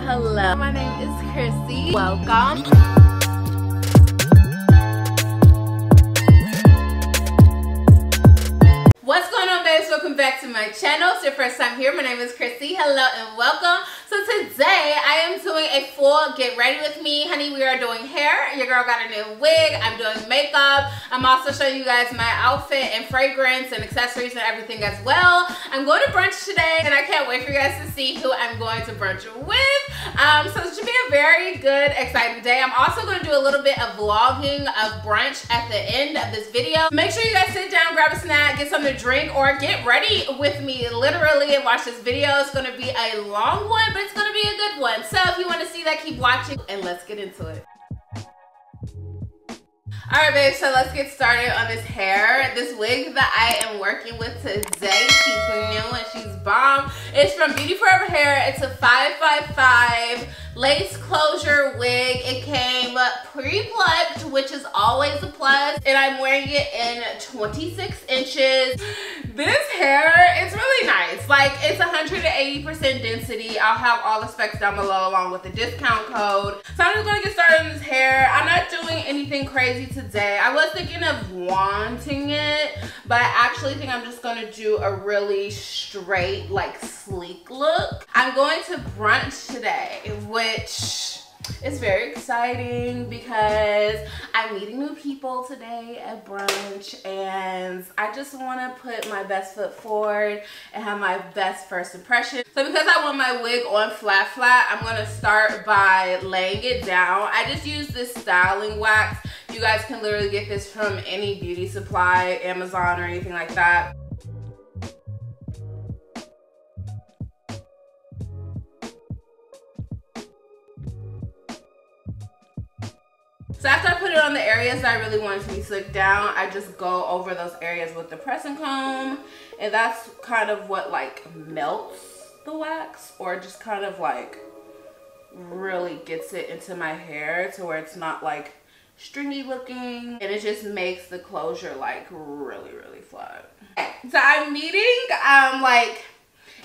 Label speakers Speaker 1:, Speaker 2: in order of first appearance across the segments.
Speaker 1: Hello, my name is Chrissy. Welcome. What's going on, babes? Welcome back to my channel. It's your first time here. My name is Chrissy. Hello and welcome. So today I am doing a full get ready with me. Honey, we are doing hair. Your girl got a new wig. I'm doing makeup. I'm also showing you guys my outfit and fragrance and accessories and everything as well. I'm going to brunch today and I can't wait for you guys to see who I'm going to brunch with. So it should be a very good, exciting day. I'm also going to do a little bit of vlogging of brunch at the end of this video. Make sure you guys sit down, grab a snack, get something to drink, or get ready with me literally and watch this video. It's going to be a long one, but it's going to be a good one. So if you want to see that, keep watching and let's get into it. Alright, babe, so let's get started on this hair. This wig that I am working with today, she's new and she's bomb. It's from Beauty Forever Hair. It's a 555 lace closure wig. It came pre-plucked, which is always a plus, and I'm wearing it in 26 inches. This hair, it's really nice. Like, it's 180% density. I'll have all the specs down below along with the discount code. So I'm just gonna get started on this hair. I'm not doing anything crazy today. I was thinking of wanting it, but I actually think I'm just gonna do a really straight, like, sleek look. I'm going to brunch today, which is very exciting because I'm meeting new people today at brunch and I just want to put my best foot forward and have my best first impression. So because I want my wig on flat, I'm going to start by laying it down. I just use this styling wax. You guys can literally get this from any beauty supply, Amazon or anything like that. So after I put it on the areas that I really wanted to be slicked down, I just go over those areas with the pressing comb. And that's kind of what like melts the wax, or just kind of like really gets it into my hair to where it's not like stringy looking. And it just makes the closure like really, really flat. Okay, so I'm meeting like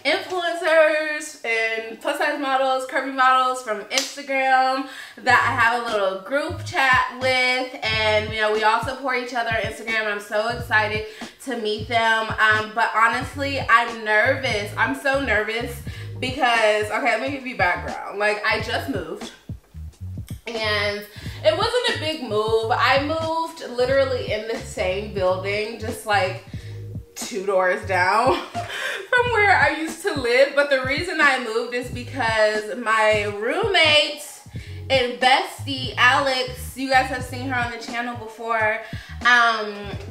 Speaker 1: influencers and plus size models, curvy models from Instagram that I have a little group chat with, and you know, we all support each other on Instagram. I'm so excited to meet them, but honestly I'm nervous. I'm so nervous because, okay, let me give you background. Like, I just moved and it wasn't a big move. I moved literally in the same building, just like 2 doors down from where I used to live. But the reason I moved is because my roommate and bestie Alex, you guys have seen her on the channel before,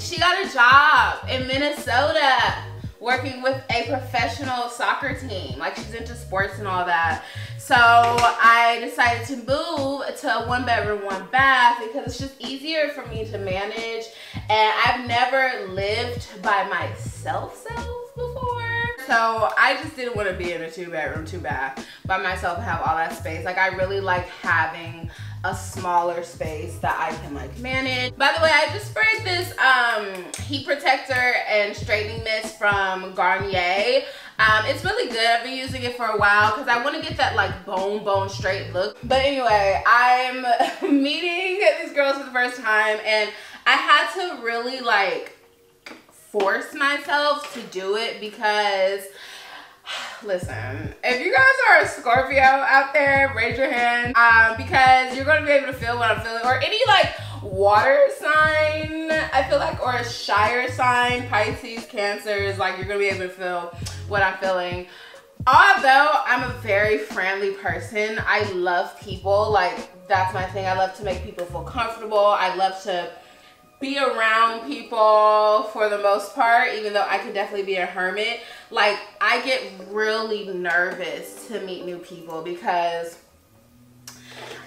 Speaker 1: she got a job in Minnesota working with a professional soccer team. Like, she's into sports and all that. So I decided to move to a 1-bedroom, 1-bath because it's just easier for me to manage. And I've never lived by myself before. So I just didn't want to be in a 2-bedroom, 2-bath by myself and have all that space. Like, I really like having a smaller space that I can like manage. By the way, I just sprayed this heat protector and straightening mist from Garnier. It's really good. I've been using it for a while because I want to get that like bone straight look. But anyway, I'm meeting these girls for the first time and I had to really like force myself to do it because, listen, if you guys are a Scorpio out there, raise your hand, because you're going to be able to feel what I'm feeling, or any like water sign, I feel like, or a shire sign, Pisces, Cancers, like you're going to be able to feel what I'm feeling. Although I'm a very friendly person, I love people, like that's my thing. I love to make people feel comfortable. I love to be around people for the most part, even though I can definitely be a hermit. Like, I get really nervous to meet new people because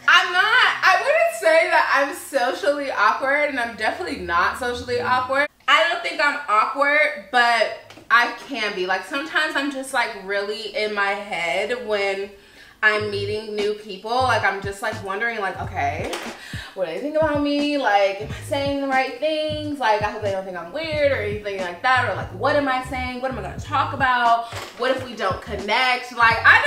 Speaker 1: I wouldn't say that I'm socially awkward, and I'm definitely not socially awkward. I don't think I'm awkward, but I can be. Like, sometimes I'm just like really in my head when I'm meeting new people. Like, I'm just like wondering like, okay, what do they think about me? Like, am I saying the right things? Like, I hope they don't think I'm weird or anything like that. Or like, what am I saying? What am I gonna talk about? What if we don't connect? Like, I'm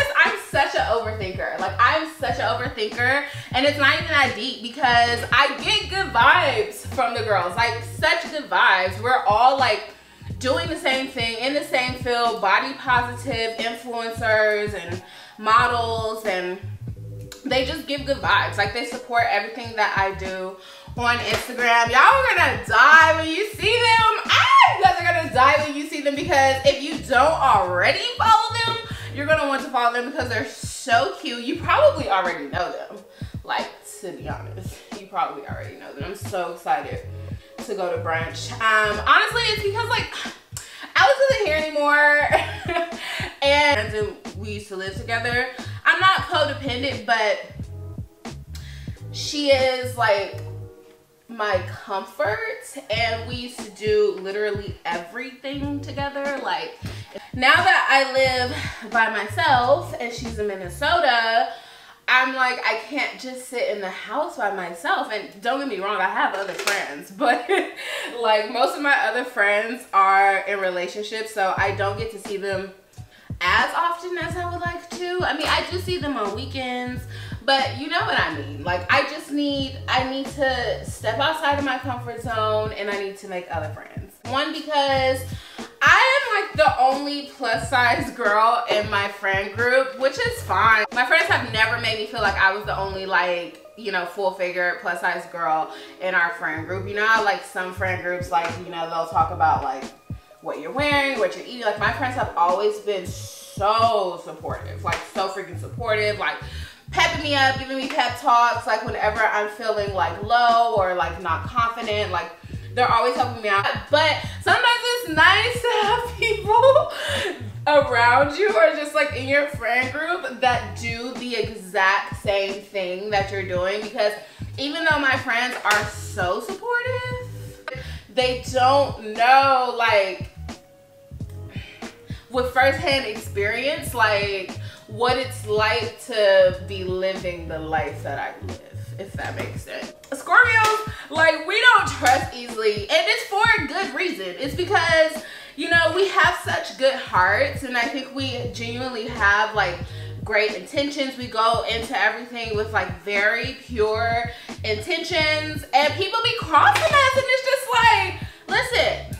Speaker 1: such an overthinker. Like, I'm such an overthinker, and it's not even that deep because I get good vibes from the girls. Like, such good vibes. We're all like doing the same thing in the same field, body positive influencers and models, and they just give good vibes. Like, they support everything that I do on Instagram. Y'all are gonna die when you see them. You guys are gonna die when you see them, because if you don't already follow them, you're gonna want to follow them because they're so cute. You probably already know them. Like, to be honest, you probably already know them. I'm so excited to go to brunch. Honestly, it's because like Alex isn't here anymore and we used to live together. I'm not codependent, but she is like my comfort, and we used to do literally everything together. Like, now that I live by myself and she's in Minnesota, I'm like, I can't just sit in the house by myself. And don't get me wrong, I have other friends, but like most of my other friends are in relationships, so I don't get to see them as often as I would like to. I mean, I do see them on weekends, but you know what I mean. Like, I need to step outside of my comfort zone, and I need to make other friends. One, because I am like the only plus size girl in my friend group, which is fine. My friends have never made me feel like I was the only, like, you know, full figure plus size girl in our friend group. You know how like some friend groups, like, you know, they'll talk about like what you're wearing, what you're eating. Like, my friends have always been so supportive, like so freaking supportive, like pepping me up, giving me pep talks, like whenever I'm feeling like low or like not confident. Like, they're always helping me out. But sometimes it's nice to have people around you or just like in your friend group that do the exact same thing that you're doing, because even though my friends are so supportive, they don't know, like, with firsthand experience, like what it's like to be living the life that I live, if that makes sense. Scorpios, like, we don't trust easily, and it's for a good reason. It's because, you know, we have such good hearts, and I think we genuinely have like great intentions. We go into everything with like very pure intentions, and people be crossing us, and it's just like, listen,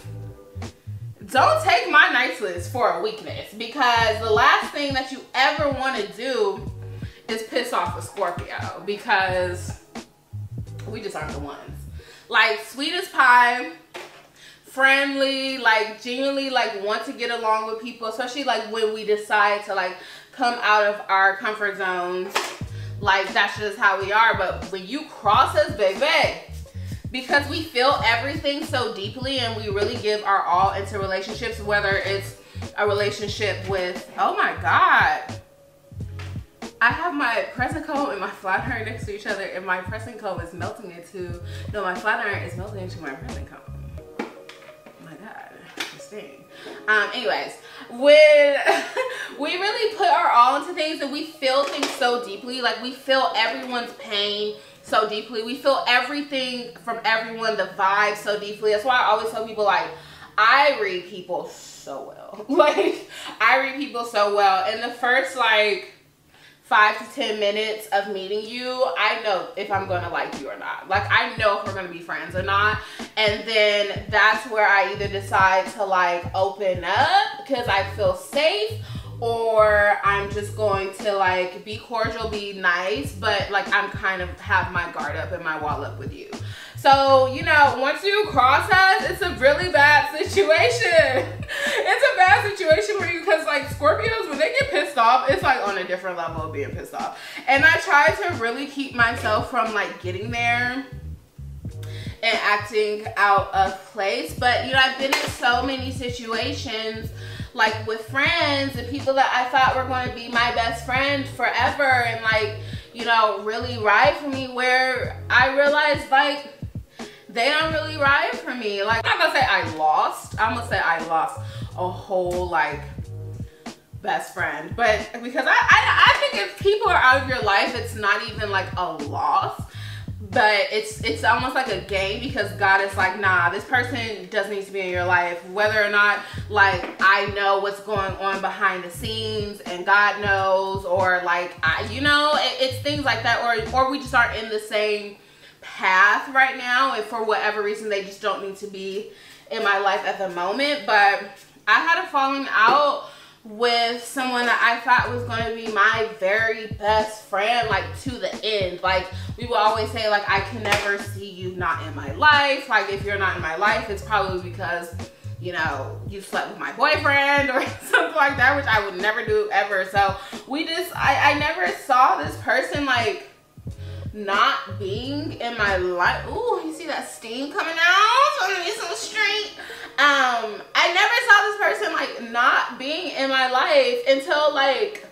Speaker 1: don't take my nice list for a weakness, because the last thing that you ever want to do is piss off a Scorpio, because we just aren't the ones. Like, sweet as pie, friendly, like genuinely like want to get along with people, especially like when we decide to like come out of our comfort zones. Like, that's just how we are. But when you cross us, baby, because we feel everything so deeply and we really give our all into relationships, whether it's a relationship with, oh my God, I have my pressing comb and my flat iron next to each other, and my pressing comb is melting into, no, my flat iron is melting into my pressing comb. Oh my God, interesting. Anyways, when we really put our all into things and we feel things so deeply, like we feel everyone's pain so deeply, we feel everything from everyone, the vibe so deeply. That's why I always tell people, like, I read people so well. Like, I read people so well. In the first like 5 to 10 minutes of meeting you, I know if I'm gonna like you or not. Like, I know if we're gonna be friends or not. And then that's where I either decide to like open up because I feel safe, or I'm just going to like be cordial, be nice, but like I'm kind of have my guard up and my wall up with you. So, you know, once you cross us, it's a really bad situation. It's a bad situation for you, because like Scorpios, when they get pissed off, it's like on a different level of being pissed off. And I try to really keep myself from like getting there and acting out of place. But, you know, I've been in so many situations like with friends and people that I thought were going to be my best friend forever and like, you know, really ride for me, where I realized like they don't really ride for me. Like, I'm not gonna say I lost, I'm gonna say I lost a whole like best friend. But because I think if people are out of your life, it's not even like a loss, but it's almost like a game, because God is like, nah, this person doesn't need to be in your life, whether or not like I know what's going on behind the scenes and God knows, or like it's things like that, or we just aren't in the same path right now, and for whatever reason they just don't need to be in my life at the moment. But I had a falling out with someone that I thought was going to be my very best friend, like to the end. Like we will always say, like, I can never see you not in my life. Like if you're not in my life, it's probably because, you know, you slept with my boyfriend or something like that, which I would never do ever. So we just, I never saw this person like not being in my life. Ooh, you see that steam coming out? So I'm gonna get some straight. I never saw this person like not being in my life until like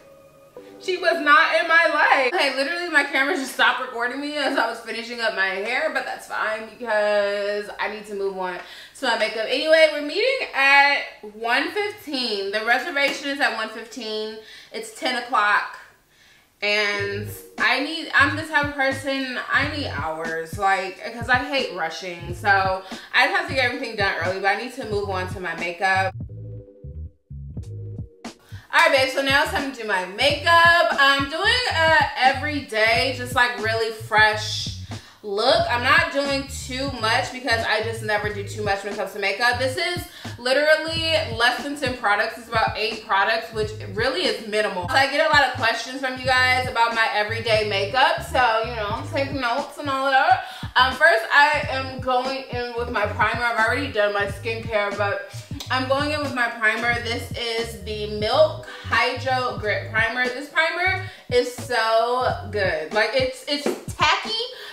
Speaker 1: she was not in my life. Okay, literally my camera just stopped recording me as I was finishing up my hair, but that's fine because I need to move on to my makeup. Anyway, we're meeting at 1:15. The reservation is at 1:15. It's 10 o'clock. And I'm this type of person, I need hours, like, because I hate rushing. So I just have to get everything done early, but I need to move on to my makeup. Alright, babe, so now it's time to do my makeup. I'm doing everyday, just like really fresh look. I'm not doing too much because I just never do too much when it comes to makeup. This is literally less than 10 products. It's about 8 products, which really is minimal. So I get a lot of questions from you guys about my everyday makeup, so you know, take notes and all of that. First, I am going in with my primer. I've already done my skincare, but I'm going in with my primer. This is the Milk Hydro Grip Primer. This primer is so good. Like it's tacky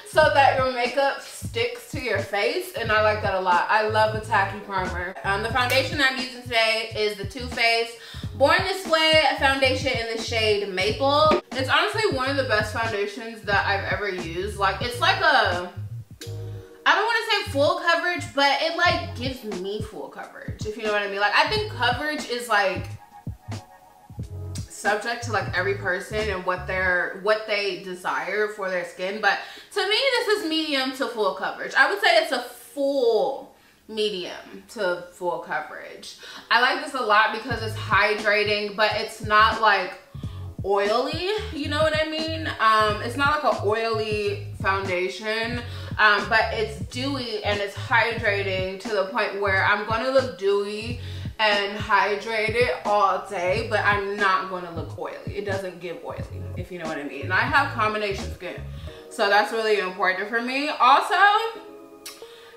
Speaker 1: so that your makeup sticks to your face, and I like that a lot. I love a tacky primer. The foundation I'm using today is the Too Faced Born This Way foundation in the shade Maple. It's honestly one of the best foundations that I've ever used. Like it's like a, I don't want to say full coverage, but it like gives me full coverage, if you know what I mean. Like I think coverage is like subject to like every person and what they desire for their skin, but to me this is medium to full coverage. I would say it's a full medium to full coverage. I like this a lot because it's hydrating, but it's not like oily, you know what I mean? It's not like an oily foundation, but it's dewy and it's hydrating to the point where I'm gonna look dewy and hydrated all day, but I'm not gonna look oily. It doesn't give oily, if you know what I mean. And I have combination skin, so that's really important for me. Also,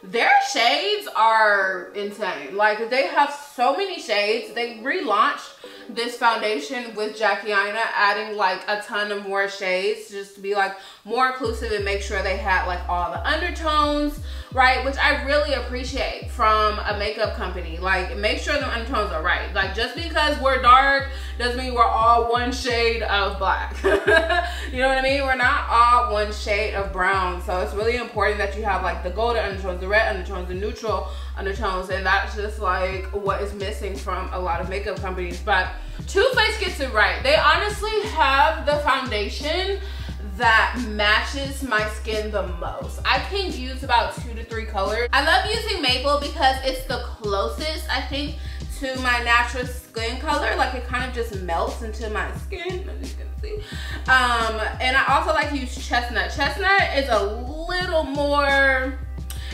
Speaker 1: their shades are insane. Like they have so many shades. They relaunched this foundation with Jackie Aina, adding like a ton of more shades just to be like more inclusive and make sure they had like all the undertones, right? Which I really appreciate from a makeup company. Like make sure the undertones are right. Like just because we're dark doesn't mean we're all one shade of black. You know what I mean? We're not all one shade of brown. So it's really important that you have like the golden undertones, the red undertones, the neutral undertones, and that's just like what is missing from a lot of makeup companies. But Too Faced gets it right. They honestly have the foundation that matches my skin the most. I can use about 2 to 3 colors. I love using Maple because it's the closest, I think, to my natural skin color. Like it kind of just melts into my skin, as you can see. And I also like to use Chestnut. Chestnut is a little more,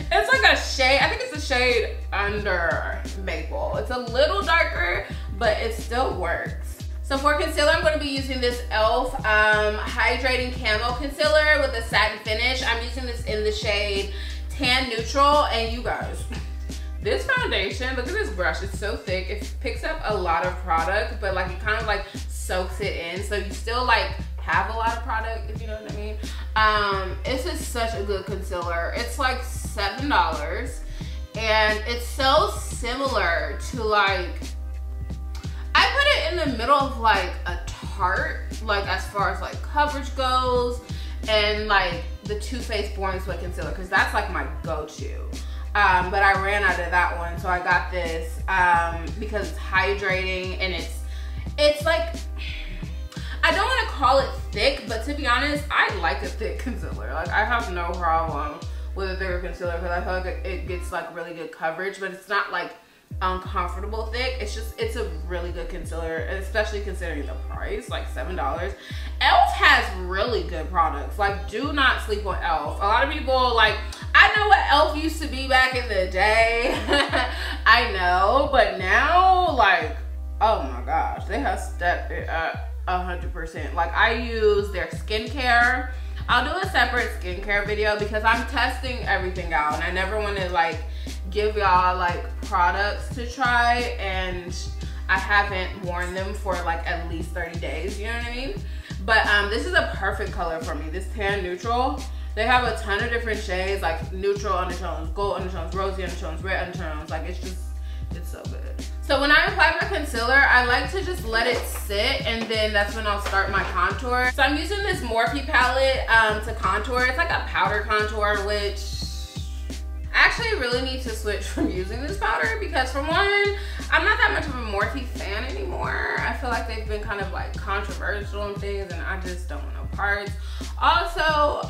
Speaker 1: it's like a shade, I think it's a shade under Maple. It's a little darker, but it still works. So for concealer, I'm going to be using this e.l.f. Hydrating Camo Concealer with a satin finish. I'm using this in the shade Tan Neutral. And you guys, this foundation, look at this brush. It's so thick. It picks up a lot of product, but like it kind of like soaks it in. So you still like have a lot of product, if you know what I mean. This is such a good concealer. It's like $7. And it's so similar to like, I put it in the middle of like a Tarte, like as far as like coverage goes, and like the Too Faced Born This Way concealer, because that's like my go-to. But I ran out of that one, so I got this because it's hydrating and it's like, I I don't want to call it thick, but to be honest, I like a thick concealer. Like, I have no problem with a thicker concealer because I feel like it gets like really good coverage, but it's not like uncomfortable thick. It's a really good concealer, especially considering the price, like $7. e.l.f. has really good products. Like, do not sleep on e.l.f. A lot of people, like, I know what e.l.f. used to be back in the day. I know, but now, like, oh my gosh, they have stepped it up 100%. Like, I use their skincare. I'll do a separate skincare video because I'm testing everything out and I never want to like give y'all like products to try and I haven't worn them for like at least 30 days, you know what I mean? But this is a perfect color for me, this tan neutral. They have a ton of different shades, like neutral undertones, gold undertones, rosy undertones, red undertones. Like, it's so good. So when I apply my concealer, I like to just let it sit, and then that's when I'll start my contour. So I'm using this Morphe palette to contour. It's like a powder contour, which I actually really need to switch from using this powder because, for one, I'm not that much of a Morphe fan anymore. I feel like they've been kind of like controversial and things, and I just don't want no parts. Also,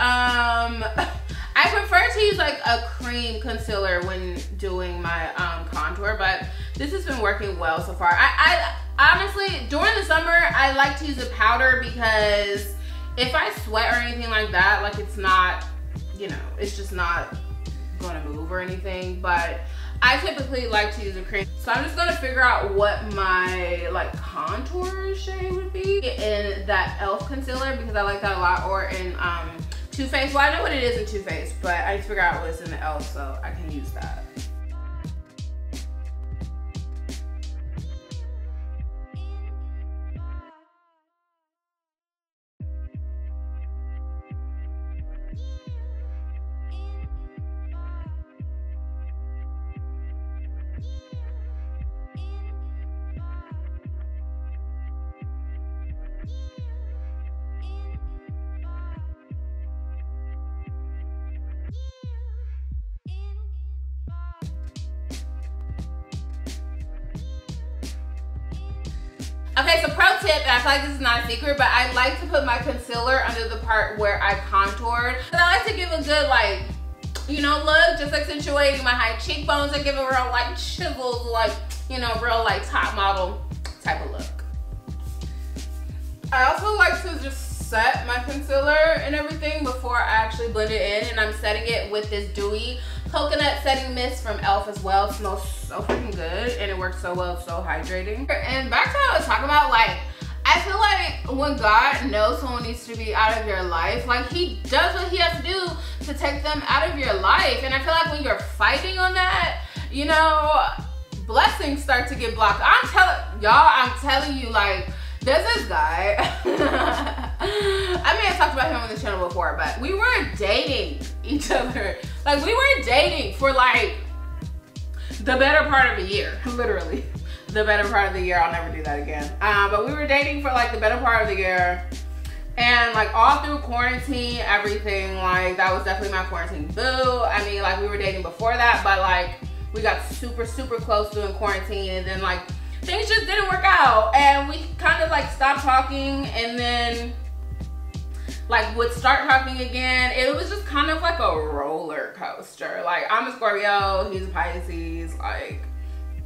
Speaker 1: I prefer to use like a cream concealer when doing my contour, but this has been working well so far. I honestly, during the summer, I like to use a powder because if I sweat or anything like that, like, it's not, you know, it's just not gonna move or anything. But I typically like to use a cream. So I'm just gonna figure out what my like contour shade would be in that e.l.f. concealer because I like that a lot, or in Too Faced. Well, I know what it is in Too Faced, but I need to figure out what's in the e.l.f. so I can use that. Okay, so pro tip, and I feel like this is not a secret, but I like to put my concealer under the part where I contoured. But I like to give a good, like, you know, look, just accentuating my high cheekbones and give a real, like, chiseled, like, you know, real, like, top model type of look. I also like to just set my concealer and everything before I actually blend it in, and I'm setting it with this dewy coconut setting mist from e.l.f. as well. It smells so freaking good and it works so well, it's so hydrating. And back to what I was talking about, like, I feel like when God knows someone needs to be out of your life, like, he does what he has to do to take them out of your life. And I feel like when you're fighting on that, you know, blessings start to get blocked. I'm telling you, like, there's this guy. I may have talked about him on the channel before, but we were dating each other. Like, we were dating for like the better part of a year, literally. The better part of the year. I'll never do that again. But we were dating for like the better part of the year. And like all through quarantine, everything, like, that was definitely my quarantine boo. I mean, like, we were dating before that, but like we got super, super close during quarantine, and then like things just didn't work out, and we kind of like stopped talking, and then like would start talking again. It was just kind of like a roller coaster. Like, I'm a Scorpio, he's a Pisces, like,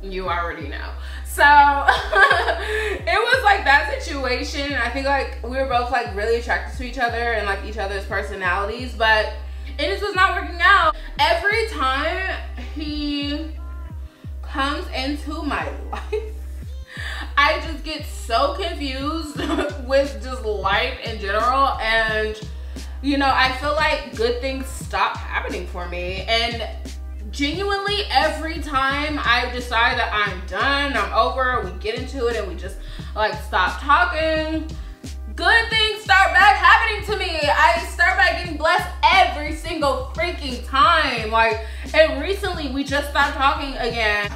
Speaker 1: you already know. So it was like that situation. I think like we were both like really attracted to each other and like each other's personalities, but it just was not working out. Every time he comes into my life, I just get so confused with just life in general, and you know, I feel like good things stop happening for me. And genuinely, every time I decide that I'm done, I'm over, we get into it and we just like stop talking, good things start back happening to me. I start back getting blessed every single freaking time. Like, and recently we just stopped talking again.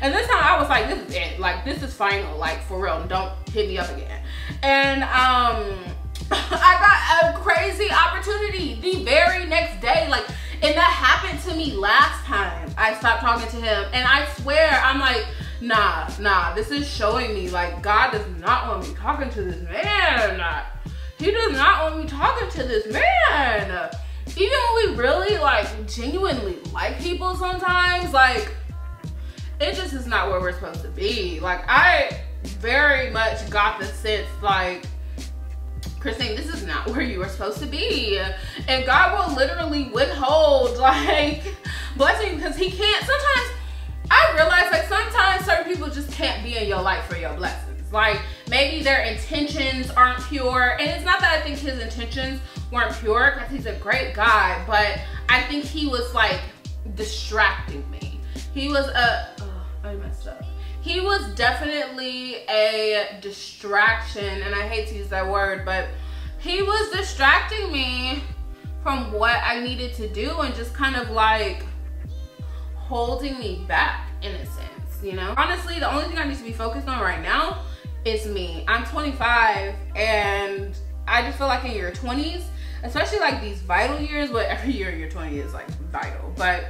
Speaker 1: And this time I was like, this is it. Like, this is final. Like, for real, don't hit me up again. And I got a crazy opportunity the very next day. Like, and that happened to me last time I stopped talking to him. And I swear, I'm like, Nah, this is showing me like God does not want me talking to this man. He does not want me talking to this man. Even when we really like genuinely like people sometimes, like it just is not where we're supposed to be. Like I very much got the sense like, Christine, this is not where you were supposed to be. And God will literally withhold like blessing because he can't. Sometimes I realize like sometimes certain people just can't be in your life for your blessings. Like maybe their intentions aren't pure. And it's not that I think his intentions weren't pure because he's a great guy, but I think he was like distracting me. He was I messed up. He was definitely a distraction, and I hate to use that word, but he was distracting me from what I needed to do and just kind of like holding me back in a sense, you know? Honestly, the only thing I need to be focused on right now is me. I'm 25 and I just feel like in your 20s, especially like these vital years, but every year in your 20s is like vital, but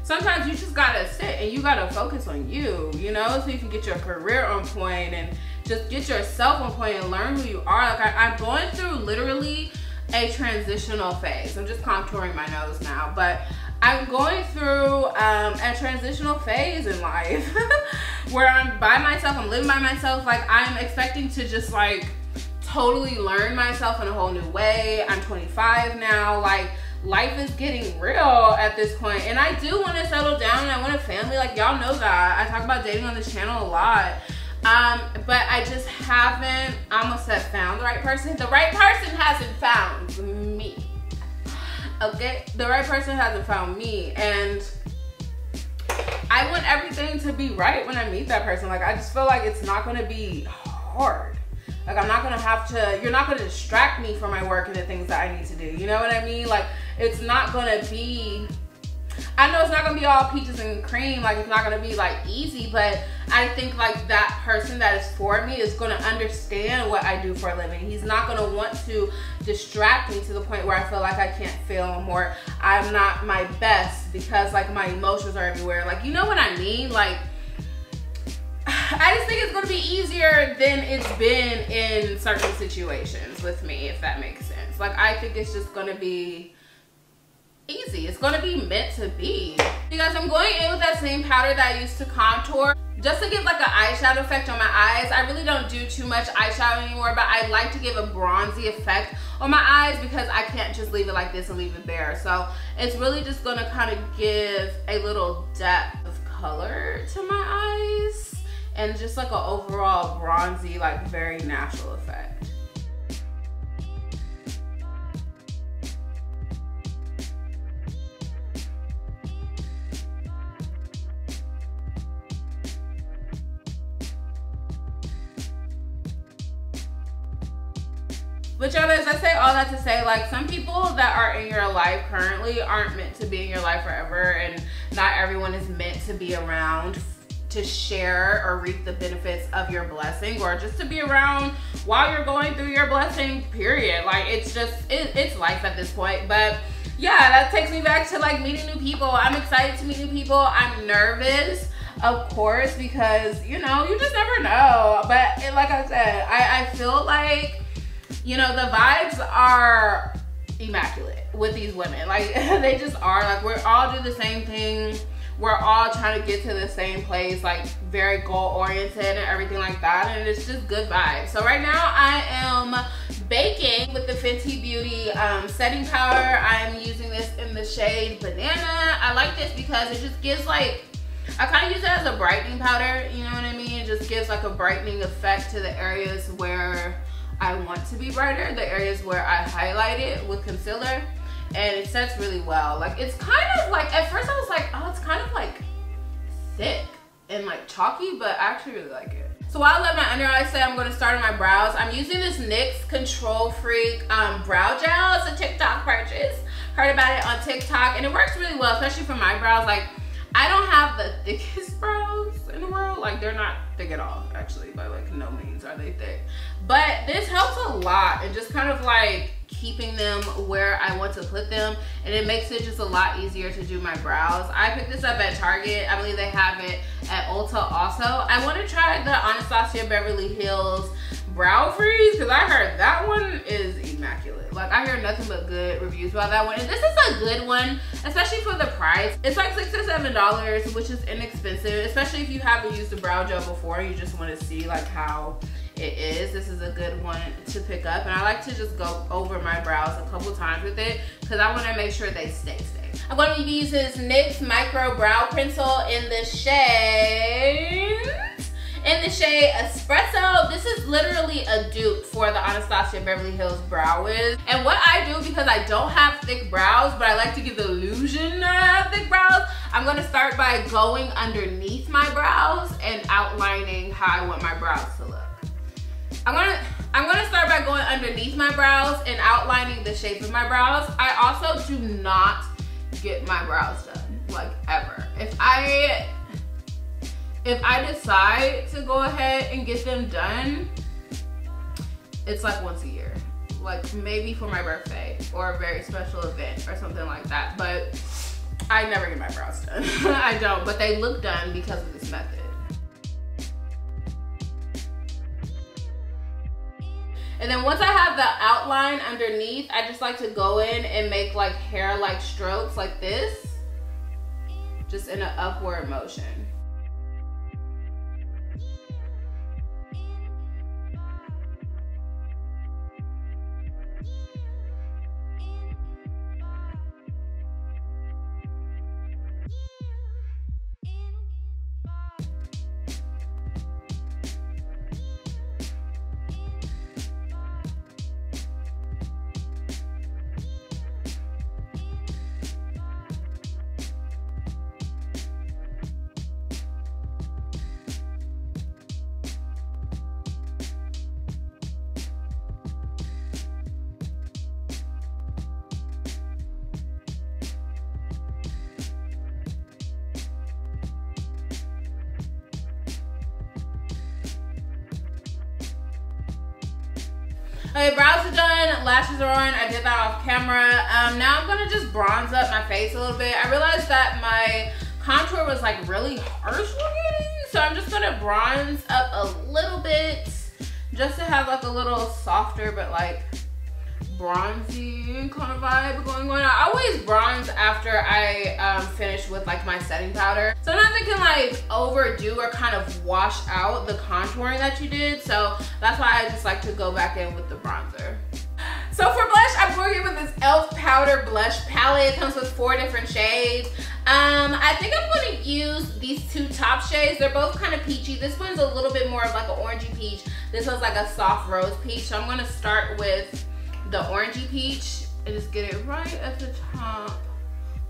Speaker 1: sometimes you just gotta sit and you gotta focus on you, you know, so you can get your career on point and just get yourself on point and learn who you are. Like I'm going through literally a transitional phase. I'm just contouring my nose now, but I'm going through a transitional phase in life where I'm by myself, I'm living by myself. Like I'm expecting to just like totally learn myself in a whole new way. I'm 25 now, like life is getting real at this point, and I do want to settle down and I want a family. Like y'all know that I talk about dating on this channel a lot, but I just haven't, I almost said found the right person. The right person hasn't found me. Okay, the right person hasn't found me, and I want everything to be right when I meet that person. Like I just feel like it's not going to be hard. Like I'm not gonna have to, you're not gonna distract me from my work and the things that I need to do. You know what I mean? Like it's not gonna be, I know it's not gonna be all peaches and cream. Like it's not gonna be like easy, but I think like that person that is for me is gonna understand what I do for a living. He's not gonna want to distract me to the point where I feel like I can't film or I'm not my best because like my emotions are everywhere. Like, you know what I mean? Like, I just think it's gonna be easier than it's been in certain situations with me, if that makes sense. Like, I think it's just gonna be easy. It's gonna be meant to be. You guys, I'm going in with that same powder that I used to contour just to give like an eyeshadow effect on my eyes. I really don't do too much eyeshadow anymore, but I like to give a bronzy effect on my eyes because I can't just leave it like this and leave it bare. So it's really just gonna kind of give a little depth of color to my eyes and just like an overall bronzy, like very natural effect. But y'all, as I say all that to say, like some people that are in your life currently aren't meant to be in your life forever, and not everyone is meant to be around to share or reap the benefits of your blessing, or just to be around while you're going through your blessing, period. Like it's just, it's life at this point. But yeah, that takes me back to like meeting new people. I'm excited to meet new people. I'm nervous, of course, because you know, you just never know. But like I said, I feel like, you know, the vibes are immaculate with these women. Like they just are. Like we're all do the same thing. We're all trying to get to the same place, like very goal oriented and everything like that. And it's just good vibes. So right now I am baking with the Fenty Beauty setting powder. I'm using this in the shade Banana. I like this because it just gives like, I kind of use it as a brightening powder. You know what I mean? It just gives like a brightening effect to the areas where I want to be brighter, the areas where I highlight it with concealer, and it sets really well. Like it's kind of like, at first I was like, oh, it's kind of like thick and like chalky, but I actually really like it. So while I let my under eyes set, I'm going to start on my brows. I'm using this NYX Control Freak brow gel. It's a TikTok purchase. Heard about it on TikTok, and it works really well, especially for my brows. Like I don't have the thickest brows in the world. Like they're not thick at all, actually, by like no means are they thick. But this helps a lot and just kind of like keeping them where I want to put them, and it makes it just a lot easier to do my brows. I picked this up at Target. I believe they have it at Ulta also. I want to try the Anastasia Beverly Hills brow freeze because I heard that one is immaculate. Like, I hear nothing but good reviews about that one, and this is a good one, especially for the price. It's like $6 to $7, which is inexpensive, especially if you haven't used the brow gel before. You just want to see like how it is. This is a good one to pick up, and I like to just go over my brows a couple times with it because I want to make sure they stay. I'm going to be using this NYX Micro Brow Pencil in the shade Espresso. This is literally a dupe for the Anastasia Beverly Hills Brow Wiz. And what I do, because I don't have thick brows, but I like to give the illusion that I have thick brows, I'm going to start by going underneath my brows and outlining how I want my brows to look. I'm gonna start by going underneath my brows and outlining the shape of my brows. I also do not get my brows done, like, ever. If I decide to go ahead and get them done, it's like once a year. Like maybe for my birthday or a very special event or something like that. But I never get my brows done. I don't, but they look done because of this method. And then once I have the outline underneath, I just like to go in and make like hair-like strokes like this, just in an upward motion. Okay, brows are done, lashes are on. I did that off camera. Now I'm gonna just bronze up my face a little bit. I realized that my contour was like really harsh looking, so I'm just gonna bronze up a little bit just to have like a little softer but like bronzy kind of vibe going on. I always bronze after I finish with like my setting powder. Sometimes it can like overdo or kind of wash out the contouring that you did, so that's why I just like to go back in with the bronzer. So for blush, I'm going in with this e.l.f. powder blush palette. It comes with 4 different shades. I think I'm going to use these 2 top shades. They're both kind of peachy. This one's a little bit more of like an orangey peach. This one's like a soft rose peach. So I'm going to start with the orangey peach and just get it right at the top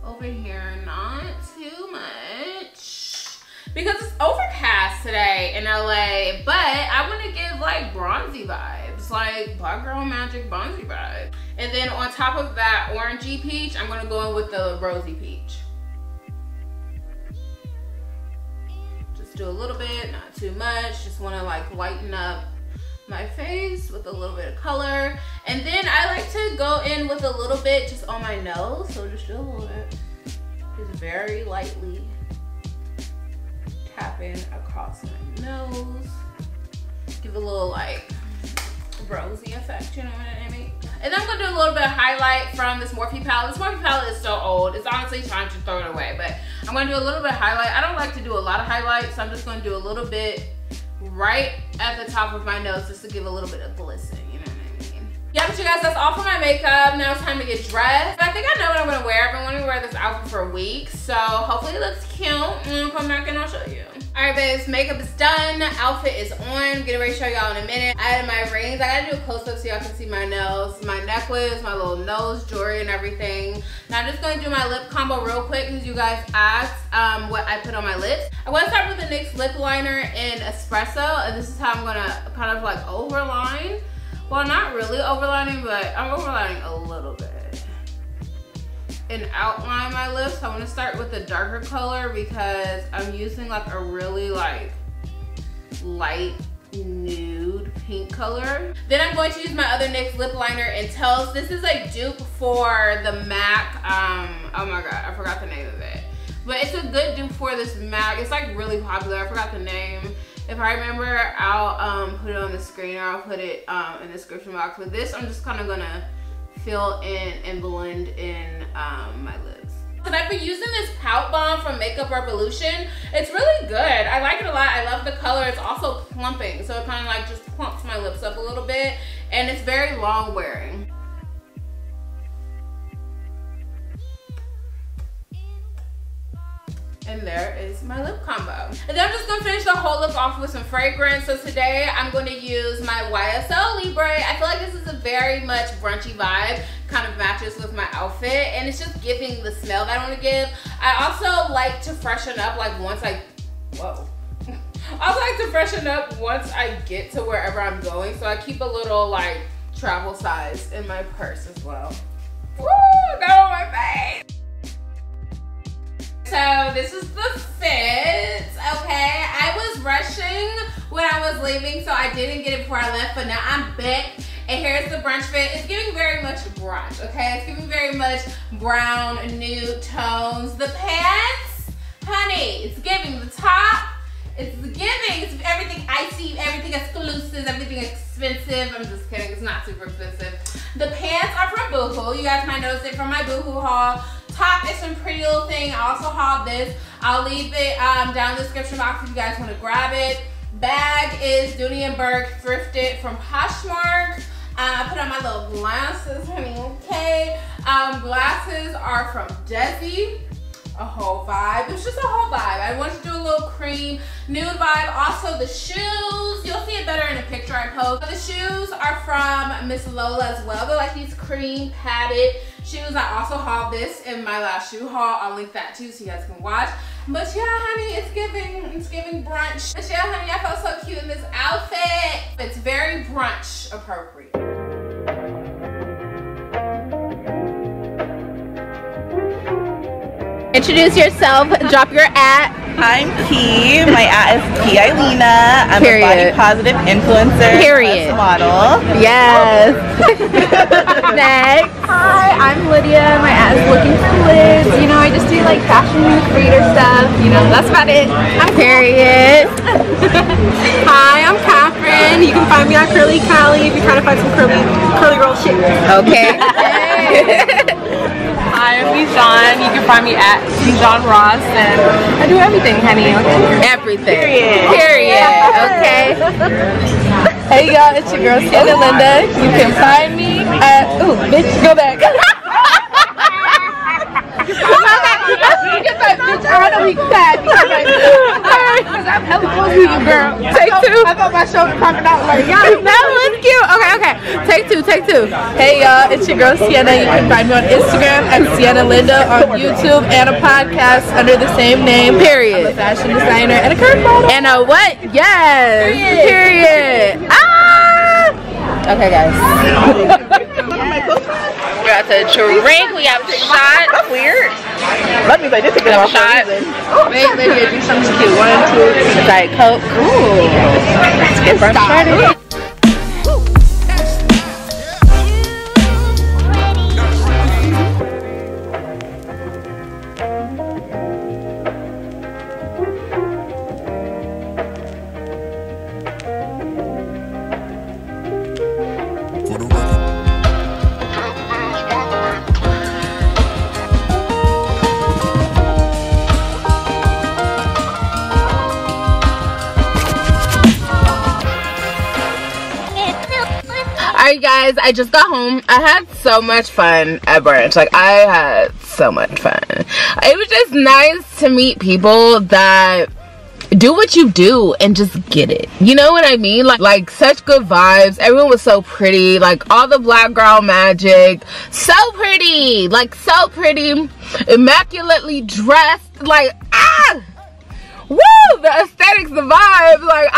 Speaker 1: over here, not too much because it's overcast today in LA, but I want to give like bronzy vibes, like Black Girl Magic bronzy vibes. And then on top of that orangey peach, I'm going to go in with the rosy peach. Just do a little bit, not too much. Just want to like lighten up my face with a little bit of color. And then I like to go in with a little bit just on my nose, so just do a little bit, just very lightly tapping across my nose, give a little like rosy effect, you know what I mean? And then I'm gonna do a little bit of highlight from this Morphe palette. This Morphe palette is so old, it's honestly time to throw it away, but I'm gonna do a little bit of highlight. I don't like to do a lot of highlight, so I'm just gonna do a little bit right at the top of my nose just to give a little bit of glisten, you know what I mean? Yeah, but you guys, that's all for my makeup. Now it's time to get dressed. I think I know what I'm gonna wear. I've been wanting to wear this outfit for weeks, so hopefully it looks cute. And I'll come back and I'll show you. All right, babes, makeup is done. Outfit is on. I'm getting ready to show y'all in a minute. I added my rings. I gotta do a close-up so y'all can see my nails, my necklace, my little nose jewelry and everything. Now I'm just gonna do my lip combo real quick because you guys asked what I put on my lips. I'm gonna start with the NYX lip liner in Espresso, and this is how I'm gonna kind of like overline. Well, not really overlining, but I'm overlining a little bit. And outline my lips. I want to start with a darker color because I'm using like a really like light nude pink color. Then I'm going to use my other NYX lip liner in Toast. This is a dupe for the MAC. Oh my god, I forgot the name of it. But it's a good dupe for this MAC. It's like really popular. I forgot the name. If I remember, I'll put it on the screen, or I'll put it in the description box. With this, I'm just kind of gonna fill in and blend in my lips. And I've been using this Pout Bomb from Makeup Revolution. It's really good. I like it a lot. I love the color. It's also plumping, so it kind of like just plumps my lips up a little bit, and it's very long wearing. And there is my lip combo. And then I'm just gonna finish the whole lip off with some fragrance. So today I'm going to use my YSL Libre. I feel like this is a very much brunchy vibe, kind of matches with my outfit, and it's just giving the smell that I want to give. I also like to freshen up like once I also like to freshen up once I get to wherever I'm going. So I keep a little like travel size in my purse as well. Woo, got on my face. So this is the fit, okay? I was rushing when I was leaving, so I didn't get it before I left, but now I'm back, and here's the brunch fit. It's giving very much brunch, okay? It's giving very much brown nude tones. The pants, honey, it's giving. The top, it's giving. It's everything icy, everything exclusive, everything expensive. I'm just kidding, it's not super expensive. The pants are from Boohoo. You guys might notice it from my Boohoo haul. Top is some pretty little thing. I also hauled this. I'll leave it down in the description box if you guys want to grab it. Bag is Dooney & Burke thrifted from Poshmark. I put on my little glasses, honey, okay? Glasses are from Desi. A whole vibe. It's just a whole vibe. I wanted to do a little cream nude vibe. Also the shoes, you'll see it better in a picture I post. The shoes are from Miss Lola as well. They're like these cream padded shoes. I also hauled this in my last shoe haul. I'll link that too so you guys can watch. But yeah, honey, it's giving brunch. But yeah, honey, I felt so cute in this outfit. It's very brunch appropriate. Introduce yourself, drop your @
Speaker 2: I'm Key. My @ is Keylina. I'm a body positive influencer.
Speaker 1: Period.
Speaker 2: Model.
Speaker 1: Yes. Next.
Speaker 3: Hi, I'm Lydia. My @ is Looking for Lids. You know, I just do like fashion creator stuff. You know, that's about it.
Speaker 1: Period.
Speaker 3: Hi, I'm Catherine. You can find me on Curly Cali if you're trying to find some curly girl shit.
Speaker 1: Okay.
Speaker 3: Hi, I'm Bijan. You can find me at Bijan Ross, and I do everything, honey.
Speaker 1: Everything.
Speaker 3: Period.
Speaker 1: Okay.
Speaker 3: Hey y'all, it's your girl Sienna Linda. You can find me at bitch, go back. I'm hella close to you, girl.
Speaker 1: Take two.
Speaker 3: I thought my shoulder popping out like, y'all.
Speaker 1: That was cute. Okay. Take two.
Speaker 3: Hey y'all, it's your girl Sienna. You can find me on Instagram at Sienna Linda, on YouTube, and a podcast under the same name.
Speaker 1: Period.
Speaker 3: I'm a fashion designer and a curve model.
Speaker 1: And a what? Yes. Period. Ah! Okay, guys. We got to drink. We have shots.
Speaker 2: That's weird. That means I did take it off.
Speaker 1: Shot.
Speaker 3: Wait, Lydia, do something cute. 1 and 2.
Speaker 1: Diet Coke. Ooh. Let's get brunch started. Alright guys, I just got home. I had so much fun at brunch. Like, I had so much fun. It was just nice to meet people that do what you do and just get it. You know what I mean? Like such good vibes. Everyone was so pretty. Like, all the black girl magic. So pretty. Like, so pretty. Immaculately dressed. Like, ah! Woo! The aesthetics, the vibe. Like,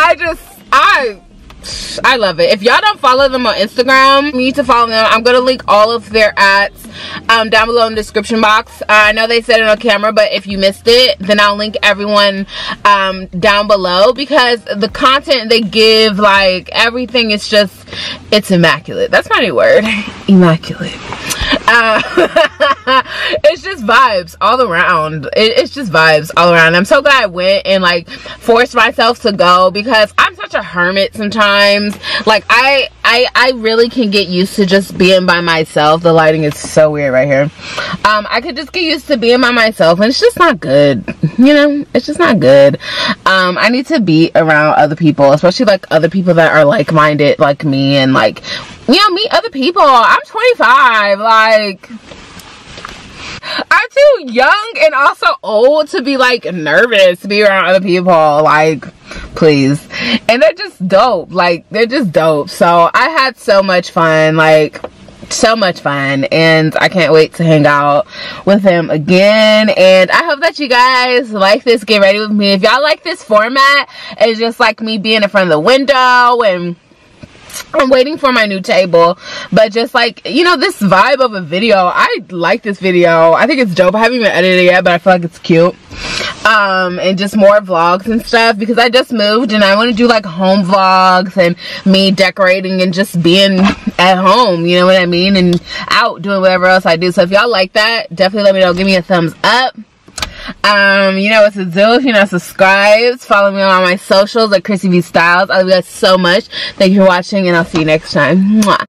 Speaker 1: I love it. If y'all don't follow them on Instagram, you need to follow them. I'm gonna link all of their @ down below in the description box. I know they said it on camera, but if you missed it, then I'll link everyone down below, because the content they give, like, everything is just, it's immaculate. That's my new word. Immaculate. It's just vibes all around. It's just vibes all around. I'm so glad I went and like forced myself to go, because I'm such a hermit sometimes. Like I really can get used to just being by myself. The lighting is so weird right here. I could just get used to being by myself, and it's just not good, you know. It's just not good. I need to be around other people, especially like other people that are like-minded like me, and like, you know, meet other people. I'm 25, like, I'm too young and also old to be like nervous to be around other people, like, please. And they're just dope, like, they're just dope. So I had so much fun, like, so much fun, and I can't wait to hang out with him again. And I hope that you guys like this Get Ready With Me. If y'all like this format, it's just like me being in front of the window and I'm waiting for my new table, but just like, you know, this vibe of a video. I like this video. I think it's dope. I haven't even edited it yet, but I feel like it's cute. And just more vlogs and stuff, because I just moved and I want to do like home vlogs and me decorating and just being at home, you know what I mean, and out doing whatever else I do. So if y'all like that, definitely let me know. Give me a thumbs up. You know what to do. If you're not subscribed, follow me on all my socials at Chrissy V Styles. I love you guys so much. Thank you for watching, and I'll see you next time. Mwah.